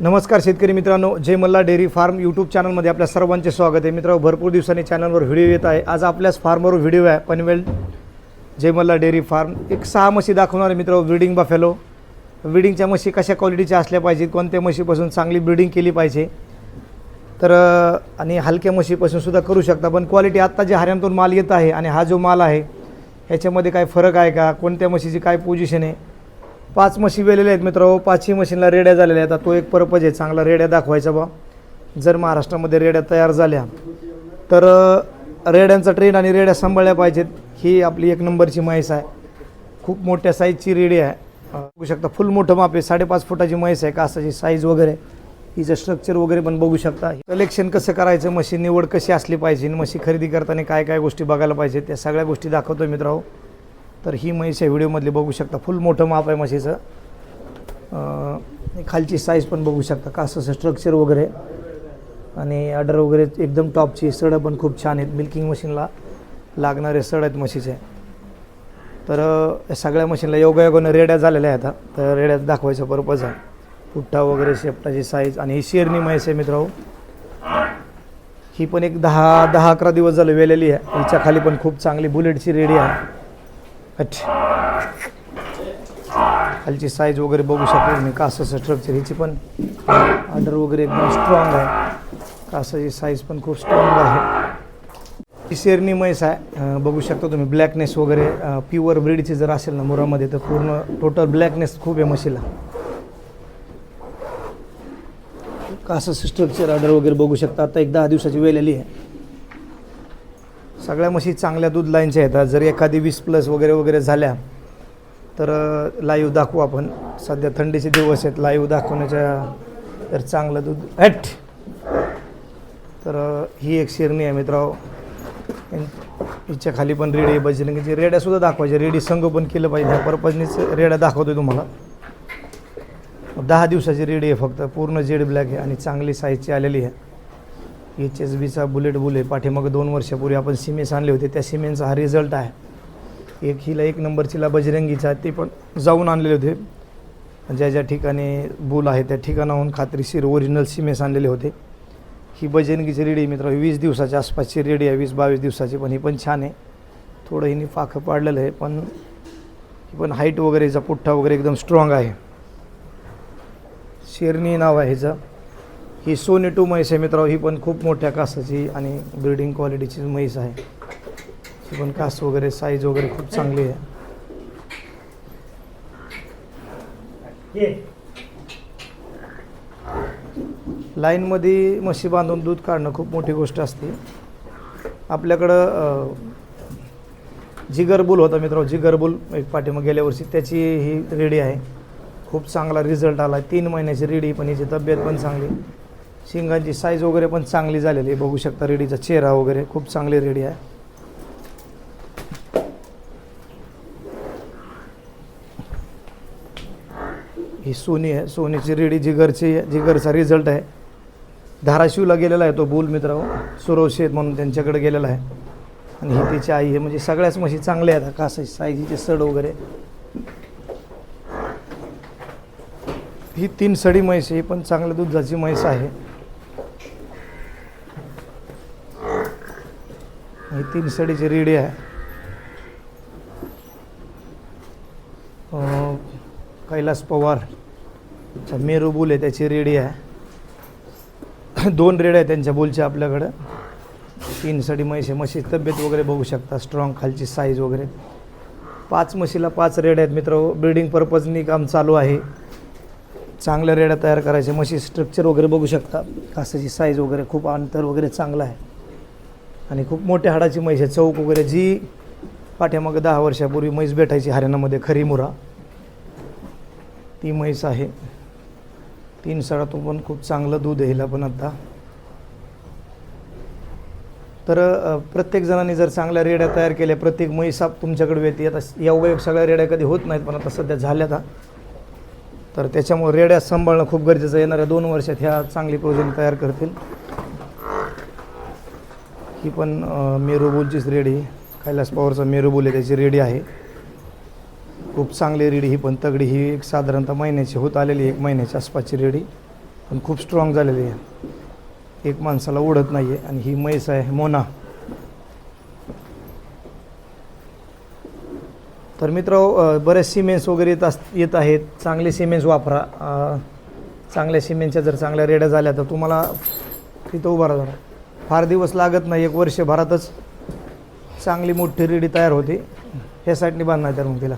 नमस्कार शेतकरी मित्रांनो, जय मल्हार डेअरी फार्म यूट्यूब चॅनलमध्ये आपल्या सर्वांचे स्वागत आहे. मित्रांनो, भरपूर दिवसांनी चॅनलवर व्हिडिओ येत आहे. आज आपल्याच फार्मवर व्हिडिओ आहे. पनवेल जय मल्हार डेअरी फार्म एक 6 म्हशी दाखवणार आहे मित्रांनो. ब्रीडिंग बफेलो, ब्रीडिंगच्या म्हशी कशा क्वालिटीच्या असल्या पाहिजेत, कोणत्या म्हशीपासून चांगली ब्रीडिंग केली पाहिजे, तर आणि हलक्या म्हशीपासून सुद्धा करू शकता. पण क्वालिटी आत्ता जे हरियाणातून माल येत आहे आणि हा जो माल आहे ह्याच्यामध्ये काय फरक आहे का, कोणत्या म्हशीची काय पोझिशन आहे. 5 म्हशी वेलेल्या आहेत मित्रांनो. 5ही म्हशींना रेड्या झालेल्या आहेत. तो एक पर्पज आहे चांगला रेड्या दाखवायचा बा. जर महाराष्ट्रामध्ये रेड्या तयार झाल्या तर रेड्यांचा ट्रेन आणि रेड्या सांभाळल्या पाहिजेत. ही आपली एक नंबरची म्हैस आहे. खूप मोठ्या साईजची रेडी आहे. बघू शकता फुल मोठं माप आहे. 5.5 फुटाची म्हैस आहे. कासाची साईज वगैरे, हिचं स्ट्रक्चर वगैरे पण बघू शकता. कलेक्शन कसं करायचं, म्हशी निवड कशी असली पाहिजे, म्हशी खरेदी करताना काय काय गोष्टी बघायला पाहिजे, त्या सगळ्या गोष्टी दाखवतो मित्रांनो. तर ही म्हैस आहे व्हिडिओमधली बघू शकता. फुल मोठं माप आहे म्हशीचं. खालची साईज पण बघू शकता. कासाचं स्ट्रक्चर वगैरे आणि ऑर्डर वगैरे एकदम टॉपची. सडं पण खूप छान आहेत. मिल्किंग मशीनला लागणारे सड आहेत म्हशीचे. तर या सगळ्या मशीनला योगायोगानं रेड्या झालेल्या आहेत. तर रेड्या दाखवायचा पर्पज आहे. पुठ्ठा वगैरे, शेपटाची साईज. आणि ही शेरणी म्हैस आहे मित्रांनो. ही पण एक 10-11 दिवस झाले वेलेली आहे. हिच्या खाली पण खूप चांगली बुलेटची रेडी आहे. खालची साईज वगैरे बघू शकतो तुम्ही. कासाचं स्ट्रक्चर, हिची पण ऑर्डर वगैरे एकदम स्ट्रॉंग आहे. कासाची साईज पण खूप स्ट्रॉंग आहे. ही शेरणी म्हैस आहे. बघू शकता तुम्ही. ब्लॅकनेस वगैरे प्युअर ब्रीडची जर असेल ना मुरामध्ये तर पूर्ण टोटल ब्लॅकनेस खूप आहे म्हशीला. कासाचं स्ट्रक्चर, ऑर्डर वगैरे बघू शकता. आता एक 10 दिवसाची वेलेली आहे. सगळ्या म्हशी चांगल्या दूध लाईनच्या येतात. जर एखादी 20+ वगैरे झाल्या तर लाईव्ह दाखवू आपण. सध्या थंडीचे दिवस आहेत, लाईव्ह दाखवण्याच्या. तर चांगलं दूध तर ही एक शेरणी आहे मित्रांनो. हिच्या खाली पण रेडी आहे. बजरंगीची रेड्यासुद्धा दाखवायच्या. रेडी संगोपन केलं पाहिजे. ह्या पर्पजनीच रेड्या दाखवतोय तुम्हाला. 10 दिवसाची रेडी आहे फक्त. पूर्ण जेड ब्लॅक आहे आणि चांगली साईजची आलेली आहे. HSBचा बुलेट बुल आहे. पाठीमागं 2 वर्षापूर्वी आपण सिमेंस आणले होते, त्या सिमेंटचा हा रिझल्ट आहे. हिला 1 नंबरचीला बजरंगीचा ते पण जाऊन आणलेले होते. ज्या ज्या ठिकाणी बुल आहे त्या ठिकाणाहून खात्रीशीर ओरिजिनल सिमेंस आणलेले होते. ही बजरंगीची रेडी मित्र 20 दिवसाच्या आसपासची रेडी आहे. 20-22 दिवसाची. पण ही पण छान आहे. थोडं हिने पाखं पाडलेलं आहे. पण ही पण हाईट वगैरे, हिचा पुठ्ठा वगैरे एकदम स्ट्रॉंग आहे. शेरणी नाव आहे हिचं. ही सोनी 2 म्हैस आहे मित्रांनो. ही पण खूप मोठ्या कासाची आणि ब्रीडिंग क्वालिटीची म्हैस आहे. ही पण कास वगैरे, साईज वगैरे खूप चांगली आहे. लाईनमध्ये म्हशी बांधून दूध काढणं खूप मोठी गोष्ट असते. आपल्याकडं जिगर बुल होता मित्रांनो. जिगर बुल एक पाठीमागे गेल्या वर्षी, त्याची ही रेडी आहे. खूप चांगला रिझल्ट आला. 3 महिन्याची रेडी. पण हिची तब्येत पण चांगली. शिंगांची साईज वगैरे पण चांगली झालेली आहे. बघू शकता रेडीचा चेहरा वगैरे खूप चांगली रेडी आहे. ही सोनी आहे. सोनीची रेडी जिगरचा रिझल्ट आहे. धाराशिवला गेलेला आहे तो बुल मित्रांनो. सुरवशेत म्हणून त्यांच्याकडे गेलेला आहे. आणि ही तिची आई आहे. म्हणजे सगळ्याच म्हशी चांगल्या आहेत. कासाची साईजचे सड वगैरे. ही 3 सडी म्हैस आहे. पण चांगल्या दुधाची म्हैस आहे. ही 3 सडीची रेडी आहे. कैलास पवार मेरू बुल आहे, त्याची रेडी आहे. 2 रेड्या आहेत त्यांच्या बुलच्या आपल्याकडं. 3 सडी म्हैस आहे. म्हशी तब्येत वगैरे बघू शकता. स्ट्रॉंग, खालची साईज वगैरे. 5 म्हशीला 5 रेड्या आहेत मित्र. ब्रीडिंग पर्पजनी काम चालू आहे. चांगल्या रेड्या तयार करायचे. म्हशी स्ट्रक्चर वगैरे बघू शकता. कासाची साईज वगैरे खूप, अंतर वगैरे चांगलं आहे. आणि खूप मोठ्या हाडाची म्हैस आहे. चौक वगैरे जी पाठ्यामागं 10 वर्षापूर्वी म्हैस भेटायची हरियाणामध्ये, खरी मुरा, ती म्हैस आहे. 3 सडातून पण खूप चांगलं दूध आहे हिला पण आता. तर प्रत्येक जणांनी जर चांगल्या रेड्या तयार केल्या, प्रत्येक म्हैस तुमच्याकडे येते. आता एवढ्या सगळ्या रेड्या कधी होत नाहीत, पण आता सध्या झाल्यात. तर त्याच्यामुळे रेड्या सांभाळणं खूप गरजेचं आहे. येणाऱ्या 2 वर्षात ह्या चांगली प्रोजेक्ट तयार करतील. ही पण मेरूबुलचीच रेडी. कैलास पवारचा मेरूबुल आहे, त्याची रेडी आहे. खूप चांगली रेडी ही पण तगडी. ही एक साधारणतः महिन्याची होत आलेली, 1 महिन्याच्या आसपासची रेडी. पण खूप स्ट्रॉंग झालेली आहे, एक माणसाला ओढत नाही आहे. आणि ही म्हैस आहे मोना. तर मित्र बरेच सिमेंट्स वगैरे येत आहेत. चांगले सिमेंट्स वापरा. चांगल्या सिमेंटच्या जर चांगल्या रेड्या झाल्या तर तुम्हाला तिथं उभा राहा, फार दिवस लागत नाही, 1 वर्षभरातच चांगली मोठी रेडी तयार होते. हे साईडने बांधणार तर मग तिला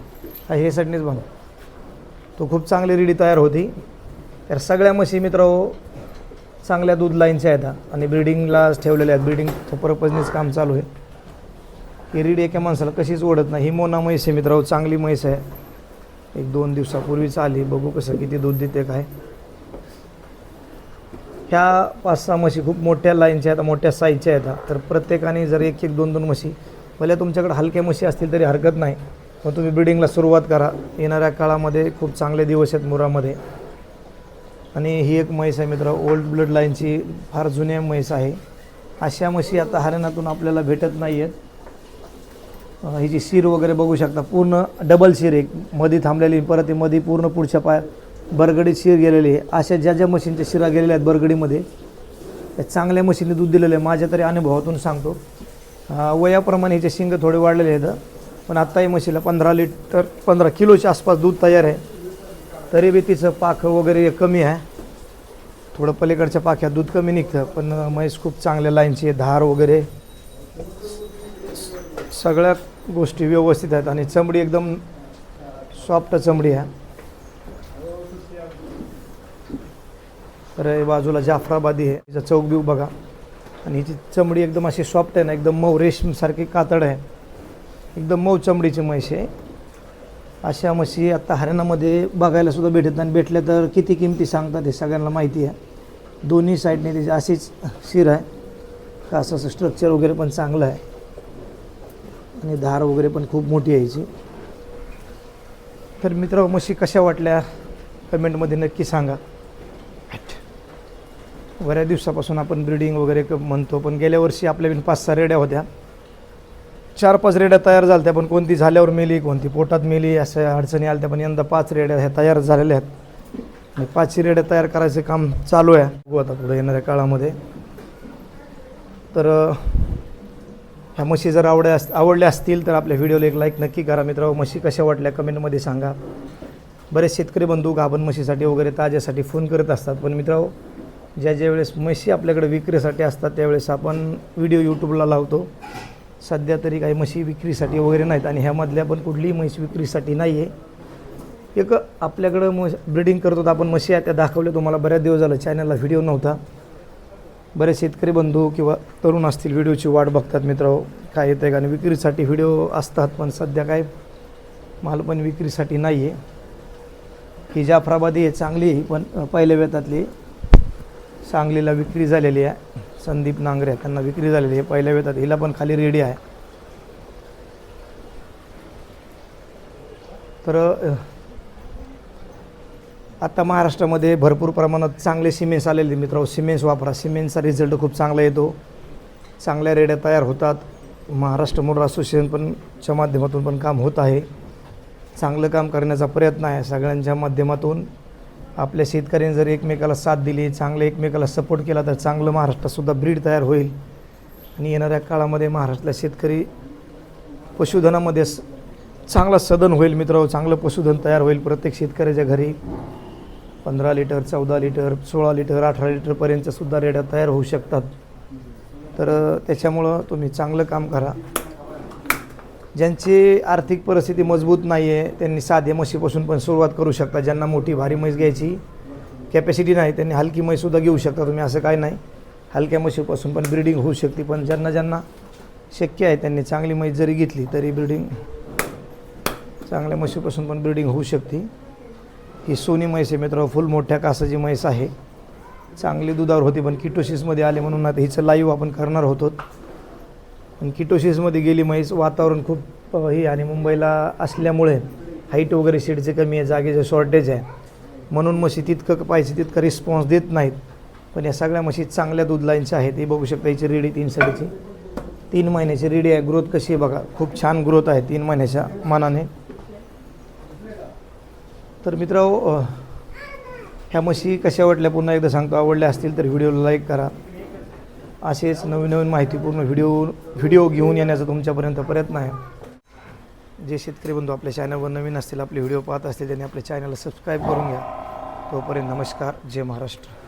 हे साईडनेच बांध, तो खूप चांगली रेडी तयार होती. तर सगळ्या म्हशी मित्र चांगल्या दूध लाईनच्या आहेत आणि ब्रीडिंगला ठेवलेल्या आहेत. ब्रीडिंगच्या पर्पजनेच काम चालू आहे. ही रीड एका माणसाला कशीच ओढत नाही. ही मोना म्हैस आहे मित्रांनो, चांगली म्हैस आहे. 1-2 दिवसापूर्वीच आली. बघू कसं किती दूध देते काय. ह्या 5-6 म्हशी खूप मोठ्या लाईनच्या आहेत, मोठ्या साईजच्या आहेत. तर प्रत्येकाने जर 1-1, 2-2 म्हशी, भले तुमच्याकडे हलक्या म्हशी असतील तरी हरकत नाही, पण तुम्ही ब्रीडिंगला सुरुवात करा. येणाऱ्या काळामध्ये खूप चांगले दिवस आहेत मुरामध्ये. आणि ही एक म्हैस आहे मित्र, ओल्ड ब्लड लाईनची फार जुन्या म्हैस आहे. अशा म्हशी आता हरियाणातून आपल्याला भेटत नाही आहेत. हिची शिर वगैरे बघू शकता, पूर्ण डबल शिर एक मध्ये थांबलेली, परत मध्ये पूर्ण पुढच्या पाय बरगडीत शिर गेलेली आहे. अशा ज्या म्हशींच्या शिरा गेलेल्या आहेत बरगडीमध्ये, त्या चांगल्या म्हशींनी दूध दिलेलं आहे. माझ्या तरी अनुभवातून सांगतो. वयाप्रमाणे हिचे शिंग थोडे वाढलेले आहेत, पण आत्ताही म्हशीला 15 किलोच्या आसपास दूध तयार आहे. तरी बी तिचं पाखं वगैरे कमी आहे, थोडं पलीकडच्या पाख्यात दूध कमी निघतं. पण म्हैस खूप चांगल्या लाईनची आहे. धार वगैरे सगळ्या गोष्टी व्यवस्थित आहेत आणि चमडी एकदम सॉफ्ट चमडी आहे. तर बाजूला जाफराबादी आहे, तिचा चौक बिव बघा. आणि हिची चमडी एकदम अशी सॉफ्ट आहे ना, एकदम मऊ रेशमसारखी कातड आहे, एकदम मऊ चमडीची म्हैस आहे. अशा म्हशी आता हरियाणामध्ये बघायला सुद्धा भेटत नाही. भेटल्या तर किती किमती सांगतात हे सगळ्यांना माहिती आहे. दोन्ही साईडने तिची अशीच शिर आहे, का असं स्ट्रक्चर वगैरे पण चांगलं आहे आणि धार वगैरे पण खूप मोठी आहे हिची. तर मित्र म्हशी कशा वाटल्या कमेंटमध्ये नक्की सांगा. बऱ्याच दिवसापासून आपण ब्रीडिंग वगैरे म्हणतो, पण गेल्या वर्षी आपल्या 5-6 रेड्या होत्या, 4-5 रेड्या तयार झाल्या त्या, पण कोणती झाल्यावर मेली, कोणती पोटात मेली, अशा अडचणी आल्या त्या. पण यंदा 5 रेड्या ह्या तयार झालेल्या आहेत आणि 5 रेड्या तयार करायचं काम चालू आहे. बघू आता पुढे येणाऱ्या काळामध्ये. तर ह्या म्हशी जर आवडल्या असतील तर आपल्या व्हिडिओला एक लाईक नक्की करा. मित्रांनो म्हशी कशा वाटल्या कमेंटमध्ये सांगा. बरेच शेतकरी बंधू गाभण म्हशीसाठी वगैरे ताज्यासाठी फोन करत असतात, पण मित्रांनो ज्या वेळेस म्हशी आपल्याकडे विक्रीसाठी असतात त्यावेळेस आपण व्हिडिओ यूट्यूबला लावतो. सध्या तरी काही म्हशी विक्रीसाठी वगैरे नाहीत आणि ह्यामधल्या पण कुठलीही म्हैस विक्रीसाठी नाही आहे. एक आपल्याकडं ब्रीडिंग करतो आपण म्हशी आहे त्या दाखवल्या तुम्हाला. बऱ्याच दिवस झालं चॅनलला व्हिडिओ नव्हता. बरेच शेतकरी बंधू किंवा तरुण असतील व्हिडिओची वाट बघतात मित्रांनो, काय येतं आहे का. आणि विक्रीसाठी व्हिडिओ असतात, पण सध्या काय माल पण विक्रीसाठी नाही आहे. ही जाफराबादी आहे, चांगली आहे, पण पहिल्या वेतातली सांगलीला विक्री झालेली आहे. संदीप नांगरे त्यांना विक्री झालेली आहे पहिल्या वेतात. हिला पण खाली रेडी आहे. तर आता महाराष्ट्रामध्ये भरपूर प्रमाणात चांगले सिमेंट्स आलेले मित्रांनो. सिमेंट्स वापरा, सिमेंटचा रिझल्ट खूप चांगला येतो, चांगल्या रेड्या तयार होतात. महाराष्ट्र मोटर असोसिएशन पणच्या माध्यमातून पण काम होत आहे. चांगलं काम करण्याचा प्रयत्न आहे सगळ्यांच्या माध्यमातून. आपल्या शेतकऱ्यांनी जर एकमेकाला साथ दिली, चांगलं एकमेकाला सपोर्ट केला तर चांगलं महाराष्ट्रातसुद्धा ब्रीड तयार होईल. आणि येणाऱ्या काळामध्ये महाराष्ट्रातला शेतकरी पशुधनामध्ये चांगला सदन होईल मित्रांनो. चांगलं पशुधन तयार होईल. प्रत्येक शेतकऱ्याच्या घरी 15 लिटर, 14 लिटर, 16 लिटर, 18 लिटरपर्यंतसुद्धा रेड्या तयार होऊ शकतात. तर त्याच्यामुळं तुम्ही चांगलं काम करा. ज्यांची आर्थिक परिस्थिती मजबूत नाही आहे त्यांनी साध्या म्हशीपासून पण सुरुवात करू शकता. ज्यांना मोठी भारी म्हैस घ्यायची कॅपॅसिटी नाही त्यांनी हलकी म्हैससुद्धा घेऊ शकता तुम्ही. असं काय नाही, हलक्या म्हशीपासून पण ब्रीडिंग होऊ शकते. पण ज्यांना शक्य आहे त्यांनी चांगली म्हैस जरी घेतली तरी ब्रीडिंग, चांगल्या म्हशीपासून पण ब्रीडिंग होऊ शकते. ही सोनी म्हैस आहे मित्रांनो, फुल मोठ्या कासाची म्हैस आहे. चांगली दुधावर होती, पण किटोसिसमध्ये आले म्हणून आता हिचं लाईव्ह आपण करणार होतो. पण किटोसिसमध्ये गेली म्हैस. वातावरण खूप ही आणि मुंबईला असल्यामुळे हाईट वगैरे शेडचे कमी आहे, जागेचं शॉर्टेज आहे, म्हणून म्हशी तितकं पाहिजे तितकं रिस्पॉन्स देत नाहीत. पण या सगळ्या म्हशी चांगल्या दूध लाईनच्या आहेत. हे बघू शकता हिची रेडी 3 साडीची 3 महिन्याची रेडी आहे. ग्रोथ कशी आहे बघा, खूप छान ग्रोथ आहे 3 महिन्याच्या मानाने. तर मित्रांनो ह्या म्हशी कशा वाटल्या पुन्हा एकदा सांगतो, आवडल्या असतील तर व्हिडिओला लाईक करा. असेच नवीन नवीन माहितीपूर्ण व्हिडिओ घेऊन येण्याचा तुमच्यापर्यंत प्रयत्न आहे. जे शेतकरी बंधू आपल्या चॅनलवर नवीन असतील, आपले व्हिडिओ पाहत असतील, त्यांनी आपल्या चॅनलला सबस्क्राईब करून घ्या. तोपर्यंत नमस्कार. जय महाराष्ट्र.